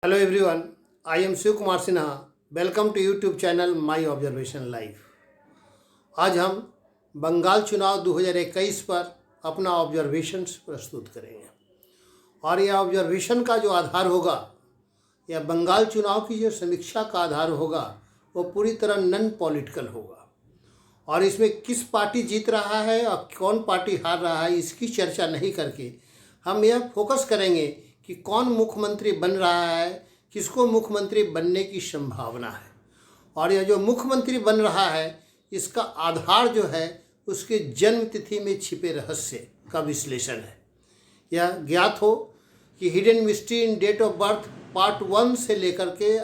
Hello everyone, I am Shiv Kumar Sinha. Welcome to YouTube channel my observation live. आज हम बंगाल चुनाव 2021 पर अपना ऑब्जर्वेशंस प्रस्तुत करेंगे और यह ऑब्जर्वेशन का जो आधार होगा या बंगाल चुनाव की जो समीक्षा का आधार होगा वो पूरी तरह नॉन पॉलिटिकल होगा और इसमें किस पार्टी जीत रहा है और कौन पार्टी हार रहा है इसकी चर्चा नहीं करके हम यह फोकस करेंगे कि कौन मुख्यमंत्री बन रहा है, किसको मुख्यमंत्री बनने की संभावना है और यह जो मुख्यमंत्री बन रहा है इसका आधार जो है उसके जन्म तिथि में छिपे रहस्य का विश्लेषण है। यह ज्ञात हो कि hidden mystery in date of birth part 1 से लेकर के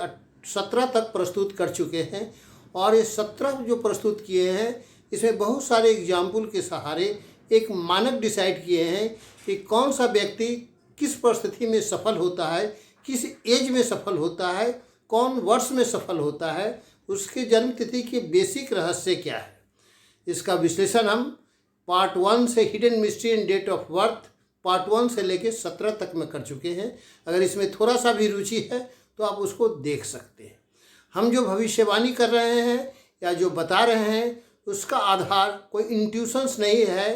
17 तक प्रस्तुत कर चुके हैं और ये 17 जो प्रस्तुत किए हैं इसमें बहुत सारे एग्जाम्पल के सहारे एक मानक डिसाइड किए हैं कि कौन सा व्यक्ति किस परिस्थिति में सफल होता है, किस एज में सफल होता है, कौन वर्ष में सफल होता है, उसके जन्म तिथि के बेसिक रहस्य क्या है। इसका विश्लेषण हम पार्ट 1 से hidden mystery in date of birth part 1 से लेकर 17 तक में कर चुके हैं। अगर इसमें थोड़ा सा भी रुचि है तो आप उसको देख सकते हैं। हम जो भविष्यवाणी कर रहे हैं या जो बता रहे हैं उसका आधार कोई इंट्यूशंस नहीं है,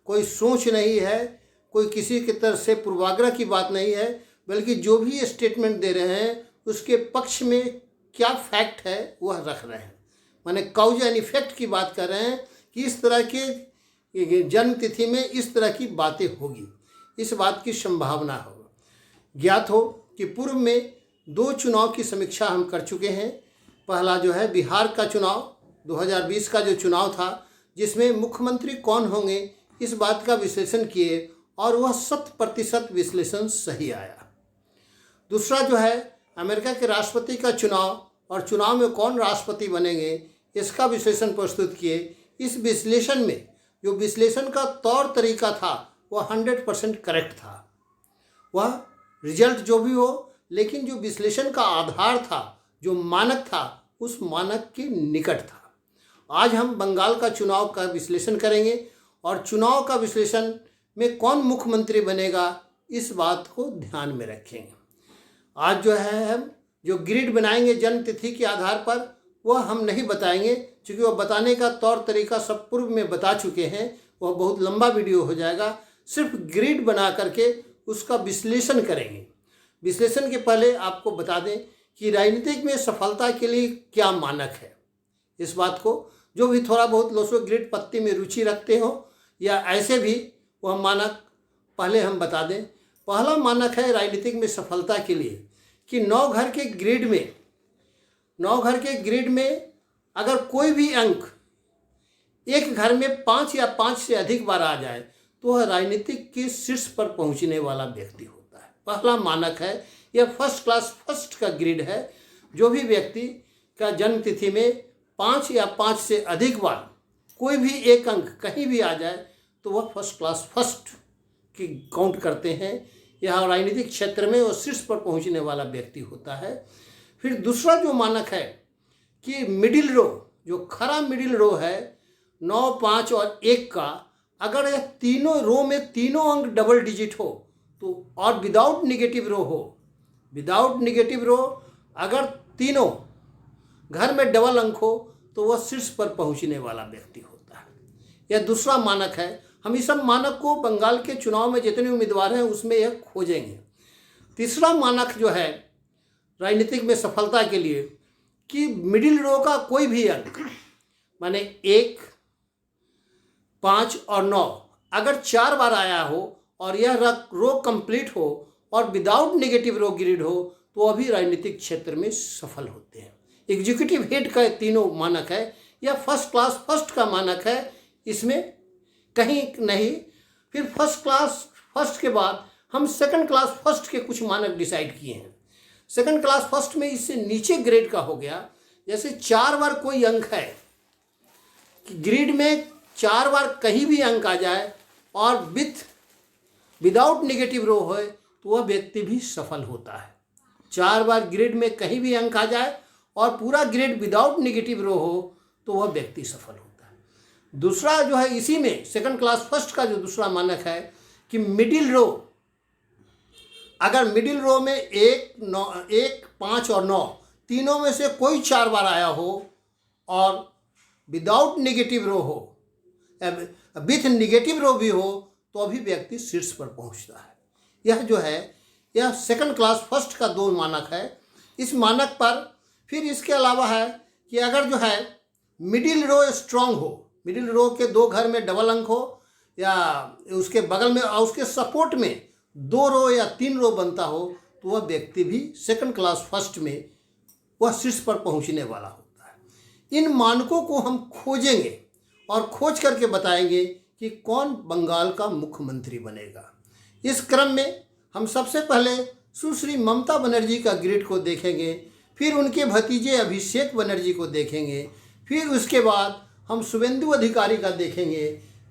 कोई सोच नहीं है, कोई किसी की तरफ से पूर्वाग्रह की बात नहीं है, बल्कि जो भी स्टेटमेंट दे रहे हैं उसके पक्ष में क्या फैक्ट है वह रख रहे हैं। माने काउज एंड इफेक्ट की बात कर रहे हैं कि इस तरह के जन्म तिथि में इस तरह की बातें होगी, इस बात की संभावना हो। ज्ञात हो कि पूर्व में 2 चुनाव की समीक्षा हम कर चुके हैं। पहला जो है बिहार का चुनाव 2020 का जो चुनाव था जिसमें मुख्यमंत्री कौन होंगे इस बात का विश्लेषण किए और वह 100% विश्लेषण सही आया। दूसरा जो है अमेरिका के राष्ट्रपति का चुनाव और चुनाव में कौन राष्ट्रपति बनेंगे इसका विश्लेषण प्रस्तुत किए। इस विश्लेषण में जो विश्लेषण का तौर तरीका था वह 100% करेक्ट था। वह रिजल्ट जो भी हो, लेकिन जो विश्लेषण का आधार था, जो मानक था, उस मानक के निकट था। आज हम बंगाल का चुनाव का विश्लेषण करेंगे और चुनाव का विश्लेषण में कौन मुख्यमंत्री बनेगा इस बात को ध्यान में रखेंगे। आज जो है हम जो ग्रिड बनाएंगे जन्म तिथि के आधार पर वह हम नहीं बताएंगे, क्योंकि वह बताने का तौर तरीका सब पूर्व में बता चुके हैं, वह बहुत लंबा वीडियो हो जाएगा। सिर्फ ग्रिड बना करके उसका विश्लेषण करेंगे। विश्लेषण के पहले आपको बता दें कि राजनीतिक में सफलता के लिए क्या मानक है। इस बात को जो भी थोड़ा बहुत लोसो ग्रिड पत्ती में रुचि रखते हो या ऐसे भी वह मानक पहले हम बता दें। पहला मानक है राजनीतिक में सफलता के लिए कि 9 घर के ग्रिड में अगर कोई भी अंक एक घर में 5 या 5 से अधिक बार आ जाए तो वह राजनीतिक के शीर्ष पर पहुंचने वाला व्यक्ति होता है। पहला मानक है, यह फर्स्ट क्लास फर्स्ट का ग्रिड है। जो भी व्यक्ति का जन्म तिथि में 5 या 5 से अधिक बार कोई भी एक अंक कहीं भी आ जाए तो वह फर्स्ट क्लास फर्स्ट की काउंट करते हैं। यह राजनीतिक क्षेत्र में वो शीर्ष पर पहुंचने वाला व्यक्ति होता है। फिर दूसरा जो मानक है कि मिडिल रो, जो खरा मिडिल रो है 9, 5 और 1 का, अगर यह तीनों रो में तीनों अंक डबल डिजिट हो तो और विदाउट निगेटिव रो अगर तीनों घर में डबल अंक हो तो वह शीर्ष पर पहुंचने वाला व्यक्ति होता है। यह दूसरा मानक है। हम इस सब मानक को बंगाल के चुनाव में जितने उम्मीदवार हैं उसमें यह खोजेंगे। तीसरा मानक जो है राजनीतिक में सफलता के लिए कि मिडिल रो का कोई भी अंक, माने 1, 5 और 9 अगर 4 बार आया हो और यह रो कंप्लीट हो और विदाउट नेगेटिव रो ग्रिड हो तो अभी राजनीतिक क्षेत्र में सफल होते हैं। एग्जीक्यूटिव हेड का तीनों मानक है। यह फर्स्ट क्लास फर्स्ट का मानक है, इसमें कहीं नहीं। फिर फर्स्ट क्लास फर्स्ट के बाद हम सेकंड क्लास फर्स्ट के कुछ मानक डिसाइड किए हैं। सेकंड क्लास फर्स्ट में इससे नीचे ग्रेड का हो गया। जैसे 4 बार कोई अंक है कि ग्रिड में 4 बार कहीं भी अंक आ जाए और विदाउट नेगेटिव रो है तो वह व्यक्ति भी सफल होता है। 4 बार ग्रिड में कहीं भी अंक आ जाए और पूरा ग्रिड विदाउट नेगेटिव रो हो तो वह व्यक्ति सफल होता है। दूसरा जो है इसी में सेकंड क्लास फर्स्ट का जो दूसरा मानक है कि मिडिल रो अगर मिडिल रो में 1, 5 और 9 तीनों में से कोई 4 बार आया हो और विदाउट नेगेटिव रो हो, विथ नेगेटिव रो भी हो, तो अभी व्यक्ति शीर्ष पर पहुंचता है। यह जो है यह सेकंड क्लास फर्स्ट का 2 मानक है। इस मानक पर फिर इसके अलावा है कि अगर जो है मिडिल रो स्ट्रांग हो, मिडिल रो के 2 घर में डबल अंक हो या उसके बगल में और उसके सपोर्ट में 2 रो या 3 रो बनता हो, तो वह व्यक्ति भी सेकंड क्लास फर्स्ट में वह शीर्ष पर पहुंचने वाला होता है। इन मानकों को हम खोजेंगे और खोज करके बताएंगे कि कौन बंगाल का मुख्यमंत्री बनेगा। इस क्रम में हम सबसे पहले सुश्री ममता बनर्जी का ग्रिड को देखेंगे, फिर उनके भतीजे अभिषेक बनर्जी को देखेंगे, फिर उसके बाद हम शुभेंदु अधिकारी का देखेंगे,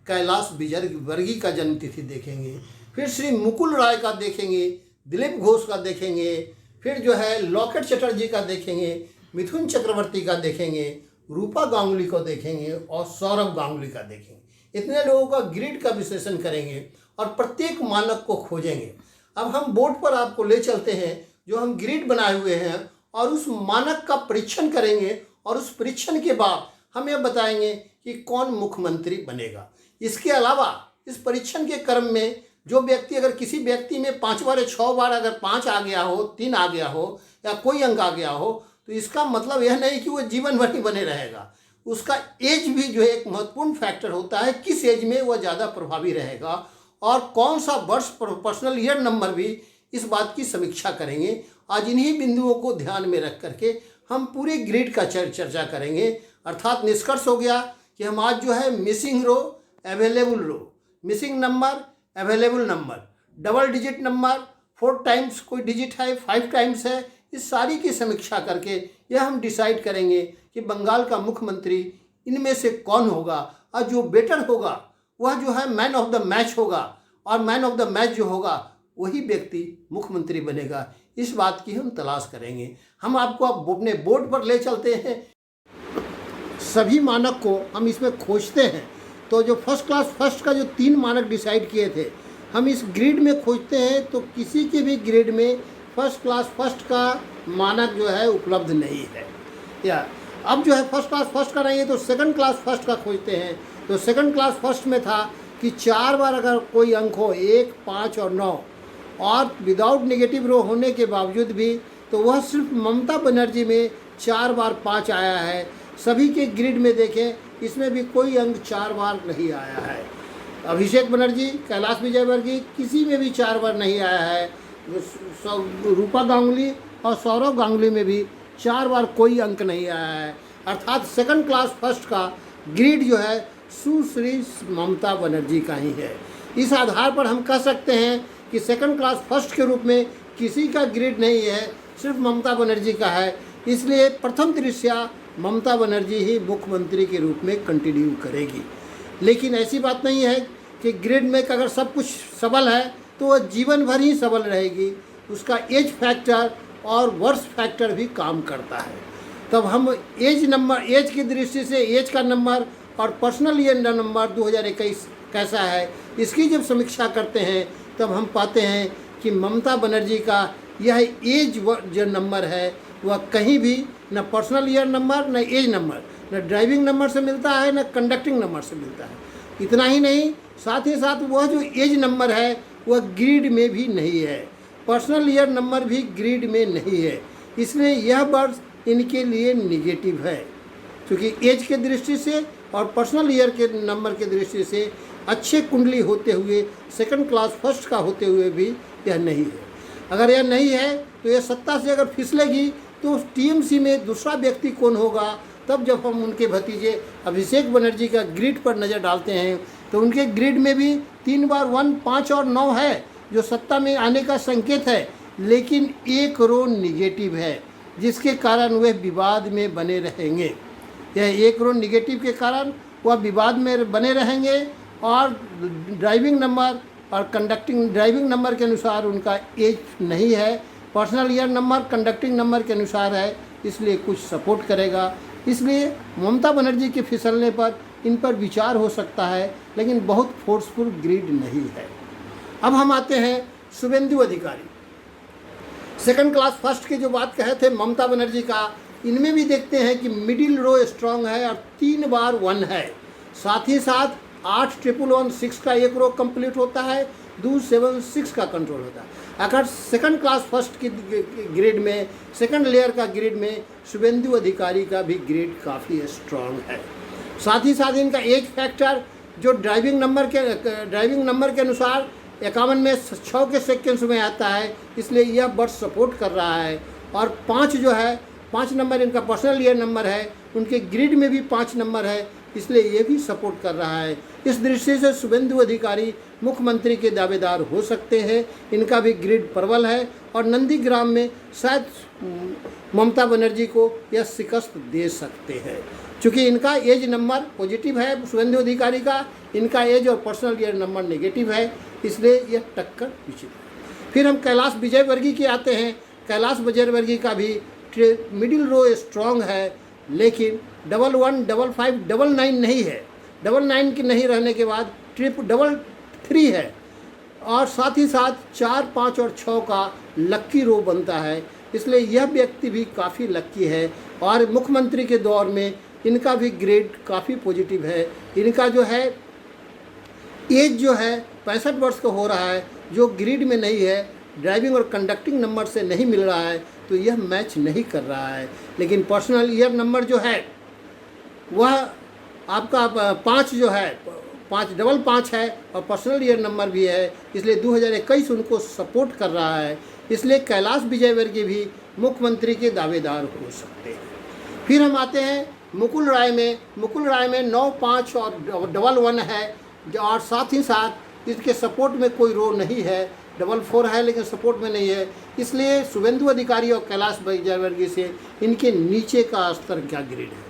कैलाश विजयवर्गीय का जन्मतिथि देखेंगे, फिर श्री मुकुल राय का देखेंगे, दिलीप घोष का देखेंगे, फिर जो है लॉकेट चटर्जी का देखेंगे, मिथुन चक्रवर्ती का देखेंगे, रूपा गांगुली को देखेंगे और सौरभ गांगुली का देखेंगे। इतने लोगों का ग्रिड का विश्लेषण करेंगे और प्रत्येक मानक को खोजेंगे। अब हम बोर्ड पर आपको ले चलते हैं जो हम ग्रिड बनाए हुए हैं और उस मानक का परीक्षण करेंगे और उस परीक्षण के बाद हम यह बताएंगे कि कौन मुख्यमंत्री बनेगा। इसके अलावा इस परीक्षण के क्रम में जो व्यक्ति, अगर किसी व्यक्ति में 5 बार या 6 बार अगर 5 आ गया हो, 3 आ गया हो या कोई अंक आ गया हो, तो इसका मतलब यह नहीं कि वो जीवन भर ही बने रहेगा। उसका एज भी जो है एक महत्वपूर्ण फैक्टर होता है, किस एज में वह ज़्यादा प्रभावी रहेगा और कौन सा वर्ष पर्सनल ईयर नंबर भी, इस बात की समीक्षा करेंगे। आज इन्हीं बिंदुओं को ध्यान में रख करके हम पूरे ग्रिड का चर्चा करेंगे। अर्थात निष्कर्ष हो गया कि हम आज जो है missing row, available row, missing number, available number, double digit number, 4 times कोई डिजिट है, 5 टाइम्स है, इस सारी की समीक्षा करके यह हम डिसाइड करेंगे कि बंगाल का मुख्यमंत्री इनमें से कौन होगा और जो बेटर होगा वह जो है मैन ऑफ द मैच होगा और मैन ऑफ द मैच जो होगा वही व्यक्ति मुख्यमंत्री बनेगा। इस बात की हम तलाश करेंगे। हम आपको अब अपने बोर्ड पर ले चलते हैं, सभी मानक को हम इसमें खोजते हैं। तो जो फर्स्ट क्लास फर्स्ट का जो 3 मानक डिसाइड किए थे हम इस ग्रिड में खोजते हैं, तो किसी के भी ग्रिड में फर्स्ट क्लास फर्स्ट का मानक जो है उपलब्ध नहीं है। या अब जो है फर्स्ट क्लास फर्स्ट का नहीं है तो सेकंड क्लास फर्स्ट का खोजते हैं। तो सेकंड क्लास फर्स्ट में था कि 4 बार अगर कोई अंक हो, 1, 5 और 9, और विदाउट नेगेटिव रो होने के बावजूद भी, तो वह सिर्फ ममता बनर्जी में 4 बार 5 आया है। सभी के ग्रिड में देखें, इसमें भी कोई अंक 4 बार नहीं आया है। अभिषेक बनर्जी, कैलाश विजयवर्गीय, किसी में भी 4 बार नहीं आया है। रूपा गांगुली और सौरभ गांगुली में भी 4 बार कोई अंक नहीं आया है। अर्थात सेकंड क्लास फर्स्ट का ग्रिड जो है सुश्री ममता बनर्जी का ही है। इस आधार पर हम कह सकते हैं कि सेकंड क्लास फर्स्ट के रूप में किसी का ग्रिड नहीं है, सिर्फ ममता बनर्जी का है। इसलिए प्रथम दृष्टया ममता बनर्जी ही मुख्यमंत्री के रूप में कंटिन्यू करेगी। लेकिन ऐसी बात नहीं है कि ग्रिड में अगर सब कुछ सबल है तो वह जीवन भर ही सबल रहेगी। उसका एज फैक्टर और वर्ष फैक्टर भी काम करता है। तब हम एज की दृष्टि से एज का नंबर और पर्सनल ईयर नंबर 2021 कैसा है, इसकी जब समीक्षा करते हैं तब हम पाते हैं कि ममता बनर्जी का यह एज जो नंबर है वह कहीं भी न पर्सनल ईयर नंबर, न एज नंबर, न ड्राइविंग नंबर से मिलता है, न कंडक्टिंग नंबर से मिलता है। इतना ही नहीं, साथ ही साथ वह जो एज नंबर है वह ग्रिड में भी नहीं है, पर्सनल ईयर नंबर भी ग्रिड में नहीं है। इसलिए यह वर्ष इनके लिए निगेटिव है, क्योंकि एज के दृष्टि से और पर्सनल ईयर के नंबर के दृष्टि से अच्छे कुंडली होते हुए, सेकंड क्लास फर्स्ट का होते हुए भी यह नहीं है। अगर यह नहीं है तो यह सत्ता से अगर फिसलेगी तो टीएमसी में दूसरा व्यक्ति कौन होगा। तब जब हम उनके भतीजे अभिषेक बनर्जी का ग्रिड पर नज़र डालते हैं तो उनके ग्रिड में भी 3 बार 1, 5 और 9 है, जो सत्ता में आने का संकेत है, लेकिन 1 रो निगेटिव है, जिसके कारण वे विवाद में बने रहेंगे। यह 1 रो निगेटिव के कारण वह विवाद में बने रहेंगे और ड्राइविंग नंबर और कंडक्टिंग ड्राइविंग नंबर के अनुसार उनका एज नहीं है, personal year number conducting number के अनुसार है, इसलिए कुछ सपोर्ट करेगा। इसलिए ममता बनर्जी के फिसलने पर इन पर विचार हो सकता है, लेकिन बहुत फोर्सफुल ग्रिड नहीं है। अब हम आते हैं शुभेंदु अधिकारी। सेकंड क्लास फर्स्ट की जो बात कहे थे ममता बनर्जी का, इनमें भी देखते हैं कि मिडिल रो स्ट्रांग है और 3 बार 1 है। साथ ही साथ 8 ट्रिपल 1 6 का एक रो कंप्लीट होता है, 2 7 6 का कंट्रोल होता है। अगर सेकंड क्लास फर्स्ट की ग्रेड में, सेकंड लेयर का ग्रेड में शुभेंदु अधिकारी का भी ग्रेड काफ़ी स्ट्रांग है। साथ ही साथ इनका एज फैक्टर जो ड्राइविंग नंबर के अनुसार 51 में 6 के सेकेंड्स में आता है, इसलिए यह बर्थ सपोर्ट कर रहा है। और 5 जो है, 5 नंबर इनका पर्सनल ईयर नंबर है, उनके ग्रिड में भी 5 नंबर है, इसलिए ये भी सपोर्ट कर रहा है। इस दृष्टि से शुभेंदु अधिकारी मुख्यमंत्री के दावेदार हो सकते हैं। इनका भी ग्रिड प्रबल है और नंदीग्राम में शायद ममता बनर्जी को यह शिकस्त दे सकते हैं, चूँकि इनका एज नंबर पॉजिटिव है शुभेंदु अधिकारी का, इनका एज और पर्सनल ईयर नंबर नेगेटिव है, इसलिए यह टक्कर निश्चित है। फिर हम कैलाश विजयवर्गीय के आते हैं। कैलाश विजयवर्गीय का भी मिडिल रो स्ट्रांग है, लेकिन 1 1 5 5 9 9 नहीं है। 9 की नहीं रहने के बाद 3 3 है और साथ ही साथ 4 5 और 6 का लक्की रो बनता है, इसलिए यह व्यक्ति भी काफ़ी लक्की है। और मुख्यमंत्री के दौर में इनका भी ग्रेड काफ़ी पॉजिटिव है। इनका जो है एज जो है 65 वर्ष का हो रहा है, जो ग्रिड में नहीं है, ड्राइविंग और कंडक्टिंग नंबर से नहीं मिल रहा है, तो यह मैच नहीं कर रहा है। लेकिन पर्सनल ईयर नंबर जो है वह आपका 5 जो है 5 है और पर्सनल ईयर नंबर भी है, इसलिए 2021 उनको सपोर्ट कर रहा है। इसलिए कैलाश विजयवर्गीय भी मुख्यमंत्री के दावेदार हो सकते हैं। फिर हम आते हैं मुकुल राय में। मुकुल राय में 9 5 और 1 1 है और साथ ही साथ इसके सपोर्ट में कोई रो नहीं है। 4 4 है लेकिन सपोर्ट में नहीं है, इसलिए शुभेंदु अधिकारी और कैलाश विजयवर्गीय से इनके नीचे का स्तर क्या ग्रेड है।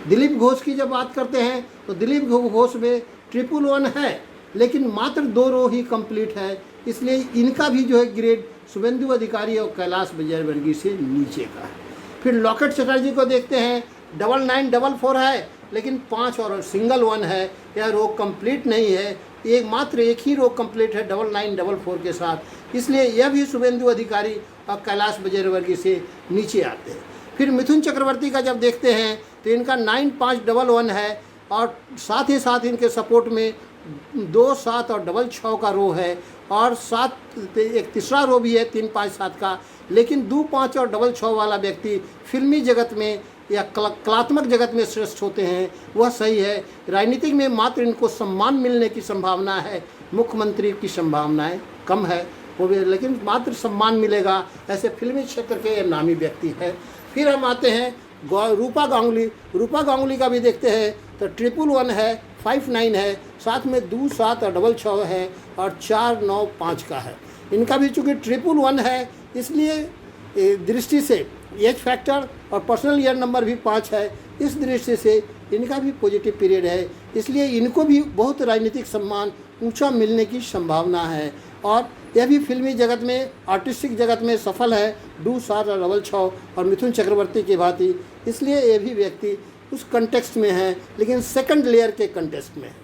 दिलीप घोष की जब बात करते हैं तो दिलीप घोष में 1 है, लेकिन मात्र 2 रो ही कंप्लीट है, इसलिए इनका भी जो है ग्रेड शुभेंदु अधिकारी और कैलाश विजयवर्गीय से नीचे का है। फिर लॉकेट चटर्जी को देखते हैं। 9 9 4 है, लेकिन 5 और सिंगल 1 है, यह रो कंप्लीट नहीं है। मात्र एक ही रो कंप्लीट है 9 4 के साथ, इसलिए यह भी शुभेंदु अधिकारी और कैलाश विजयवर्गीय से नीचे आते हैं। फिर मिथुन चक्रवर्ती का जब देखते हैं तो इनका 9 5 1 1 है और साथ ही साथ इनके सपोर्ट में 2 7 और 6 का रो है और एक तीसरा रो भी है 3 5 7 का। लेकिन 2 5 और 6 वाला व्यक्ति फिल्मी जगत में या कलात्मक जगत में श्रेष्ठ होते हैं, वह सही है। राजनीतिक में मात्र इनको सम्मान मिलने की संभावना है, मुख्यमंत्री की संभावनाएं कम है, वो भी लेकिन मात्र सम्मान मिलेगा, ऐसे फिल्मी क्षेत्र के नामी व्यक्ति है। फिर हम आते हैं रूपा गांगुली। रूपा गांगुली का भी देखते हैं तो 1 1 है, 5 9 है, साथ में 2 7 और 6 है और 4 9 5 का है। इनका भी चूँकि 1 1 है, इसलिए दृष्टि से एज फैक्टर और पर्सनल ईयर नंबर भी 5 है, इस दृष्टि से इनका भी पॉजिटिव पीरियड है, इसलिए इनको भी बहुत राजनीतिक सम्मान ऊंचा मिलने की संभावना है। और यह भी फिल्मी जगत में, आर्टिस्टिक जगत में सफल है 2 7 और 6 और मिथुन चक्रवर्ती के भांति, इसलिए ये भी व्यक्ति उस कंटेक्स्ट में है, लेकिन सेकंड लेयर के कंटेक्स्ट में है।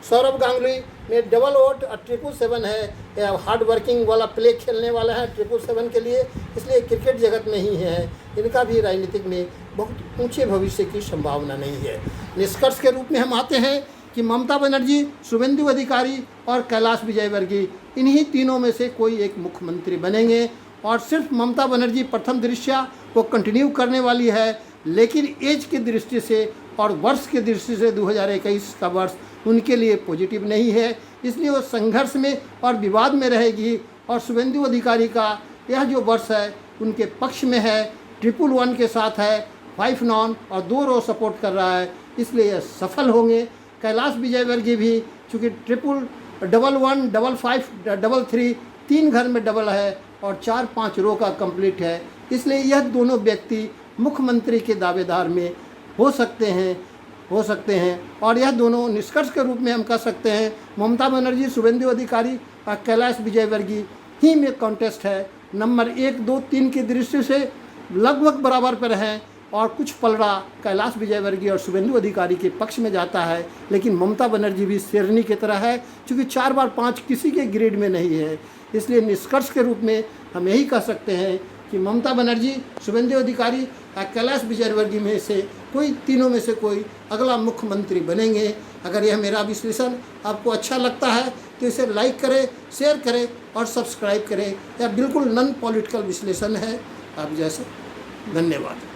सौरभ गांगुली में 8 और 7 है, हार्ड वर्किंग वाला प्ले खेलने वाला है 7 के लिए, इसलिए क्रिकेट जगत में ही है। इनका भी राजनीतिक में बहुत ऊंचे भविष्य की संभावना नहीं है। निष्कर्ष के रूप में हम आते हैं कि ममता बनर्जी, शुभेंदु अधिकारी और कैलाश विजयवर्गीय, इन्हीं तीनों में से कोई एक मुख्यमंत्री बनेंगे और सिर्फ ममता बनर्जी प्रथम दृष्टया वो कंटिन्यू करने वाली है, लेकिन एज की दृष्टि से और वर्ष की दृष्टि से 2021 का वर्ष उनके लिए पॉजिटिव नहीं है, इसलिए वो संघर्ष में और विवाद में रहेगी। और शुभेंदु अधिकारी का यह जो वर्ष है उनके पक्ष में है, 1 1 के साथ है, 5 9 और 2 रो सपोर्ट कर रहा है, इसलिए यह सफल होंगे। कैलाश विजयवर्गीय भी चूँकि 1 1 5 5 3 3 घर में डबल है और 4 5 रो का कंप्लीट है, इसलिए यह दोनों व्यक्ति मुख्यमंत्री के दावेदार में हो सकते हैं। और यह दोनों निष्कर्ष के रूप में हम कह सकते हैं ममता बनर्जी, शुभेंदु अधिकारी और कैलाश विजयवर्गीय ही में कॉन्टेस्ट है। नंबर 1 2 3 की दृष्टि से लगभग बराबर पर हैं और कुछ पलड़ा कैलाश विजयवर्गीय और शुभेंदु अधिकारी के पक्ष में जाता है, लेकिन ममता बनर्जी भी शेरनी की तरह है, क्योंकि 4 बार 5 किसी के ग्रेड में नहीं है। इसलिए निष्कर्ष के रूप में हम यही कह सकते हैं कि ममता बनर्जी, शुभेंदु अधिकारी या कैलाश विजयवर्गीय में से कोई, तीनों में से कोई अगला मुख्यमंत्री बनेंगे। अगर यह मेरा विश्लेषण आपको अच्छा लगता है तो इसे लाइक करें, शेयर करें और सब्सक्राइब करें। यह बिल्कुल नॉन पॉलिटिकल विश्लेषण है आप जैसा। धन्यवाद।